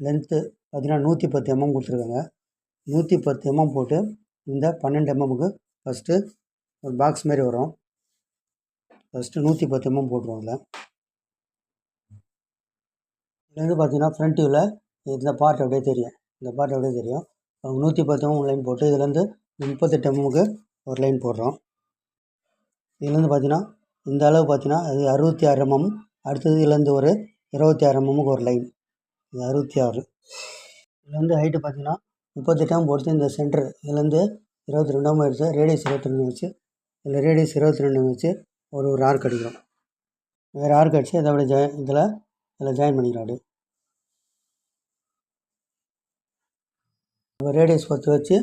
Length பார்த்தீங்கன்னா 110 mm கொடுத்துருக்காங்க. 110 mm போட்டு இந்த 12 mmக்கு ஃபஸ்ட்டு ஒரு பாக்ஸ் மாரி வரும். ஃபஸ்ட்டு 110 mm போட்டுருவோம் அதில். இதுலேருந்து பார்த்தீங்கன்னா ஃப்ரண்ட் வியூவில் இந்த பார்ட் அப்படியே தெரியும். இந்த பார்ட் அப்படியே தெரியும். 110 mm லைன் போட்டு இதுலேருந்து 38 mmக்கு ஒரு லைன் போடுறோம். இதுலேருந்து பார்த்தீங்கன்னா இந்த அளவு பார்த்தீங்கன்னா அது 66 mm. அடுத்தது இதுலேருந்து ஒரு 26 mmக்கு ஒரு லைன். இது 66. இதுலேருந்து ஹைட்டு பார்த்தீங்கன்னா 38 mm போட்டு இந்த சென்டர் இதுலேருந்து 22 mm எடுத்து ரேடியஸ் 22 வச்சு இதில் ரேடியஸ் 22 வச்சு ஒரு ஆர்க் அடிக்கிறோம். வேறு ஆர்க் அடித்து அதை அப்படியே இதில் ஜாயின் பண்ணிக்கிறோம். அப்படியே இப்போ ரேடியஸ் 10 வச்சு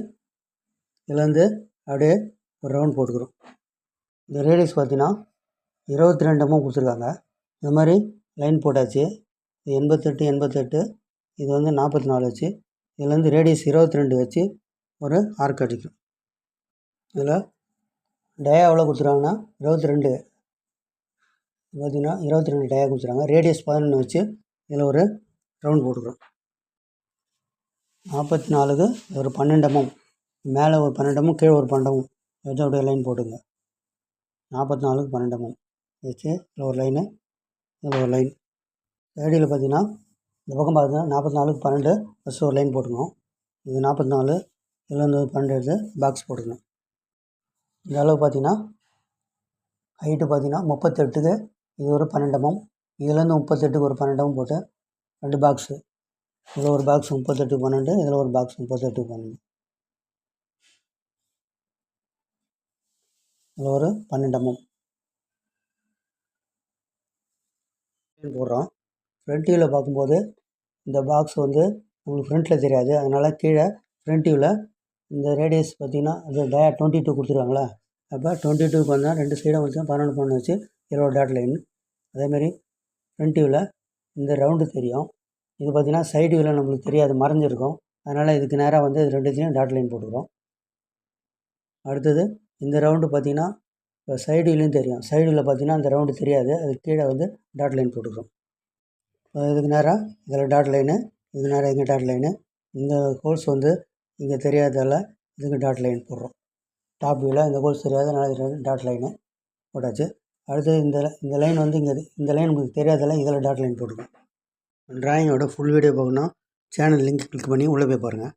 இதுலேருந்து அப்படியே ஒரு ரவுண்ட் போட்டுக்கிறோம். இந்த ரேடியஸ் பார்த்தீங்கன்னா 22 mm கொடுத்துருக்காங்க. இந்த மாதிரி லைன் போட்டாச்சு. இது 88 இது வந்து 44 வச்சு இதுலேருந்து ரேடியஸ் 22 வச்சு ஒரு ஆர்க் அடிக்கும். இதில் டயா எவ்வளோ கொடுத்துருக்காங்கன்னா 22 பார்த்தீங்கன்னா 22 டயா கொடுத்துருக்காங்க. ரேடியஸ் 11 வச்சு இதில் ஒரு ரவுண்ட் போட்டுக்கிறோம். 44க்கு ஒரு 12 mm மேலே ஒரு 12 mm கீழே ஒரு 12 mm வச்சு அப்படியே லைன் போட்டுங்க. 44க்கு 12 mm வச்சு இதில் ஒரு லைனு இதில் ஒரு லைன். சைடில் பார்த்தீங்கன்னா இந்த பக்கம் பார்த்தீங்கன்னா 44க்கு 12 ஃபஸ்ட்டு ஒரு லைன் போட்டுக்கணும். இது 44 இதில் வந்து 12 எடுத்து பாக்ஸ் போட்டுக்கணும். இந்த அளவு பார்த்தீங்கன்னா ஹைட்டு பார்த்தீங்கன்னா 38க்கு இது ஒரு 12 mm. இதுலேருந்து 38க்கு ஒரு 12 mm போட்டு 2 பாக்ஸு. இதில் ஒரு பாக்ஸ் 38க்கு 12, இதில் ஒரு பாக்ஸ் 38க்கு 12, இதில் ஒரு 12 mm போடுறோம். ஃப்ரண்ட் வியூவில் பார்க்கும்போது இந்த பாக்ஸ் வந்து உங்களுக்கு ஃப்ரண்ட்டில் தெரியாது. அதனால் கீழே ஃப்ரண்ட் வியூவில் இந்த ரேடியஸ் பார்த்திங்கன்னா அது டயா 22 கொடுத்துருவாங்களா. அப்போ 22க்கு வந்தால் 2 சைடும் வச்சு 12 12 வச்சு இதில் ஒரு டாட் லைன். அதேமாதிரி ஃப்ரண்ட் வியூவில் இந்த ரவுண்டு தெரியும். இது பார்த்திங்கன்னா சைடு வியூவில் நம்மளுக்கு தெரியாது, மறைஞ்சிருக்கும். அதனால் இதுக்கு நேராக வந்து இது ரெண்டுத்தையும் டாட் லைன் போட்டுக்கிறோம். அடுத்தது இந்த ரவுண்டு பார்த்திங்கன்னா இப்போ சைடு வியூலையும் தெரியும். சைடு வியூவில் பார்த்திங்கன்னா அந்த ரவுண்டு தெரியாது, அது கீழே வந்து டாட் லைன் போட்டுக்கிறோம். இதுக்கு நேராக இதில் டாட் லைனு, இதுக்கு நேராக இங்கே டாட் லைனு. இந்த ஹோல்ஸ் வந்து இங்கே தெரியாததால் இதுக்கு டாட் லைன் போடுறோம். டாப் வியூவில் இந்த ஹோல்ஸ் தெரியாது, அதனால் இது டாட் லைனு போட்டாச்சு. அடுத்து இந்த லைன் வந்து இங்கே இந்த லைன் உங்களுக்கு தெரியாததால் இதில் டாட் லைன் போட்டுக்கோம். ட்ராயிங்கோட ஃபுல் வீடியோ பார்க்கணும் சேனல் லிங்க் கிளிக் பண்ணி உள்ளே போய் பாருங்கள்.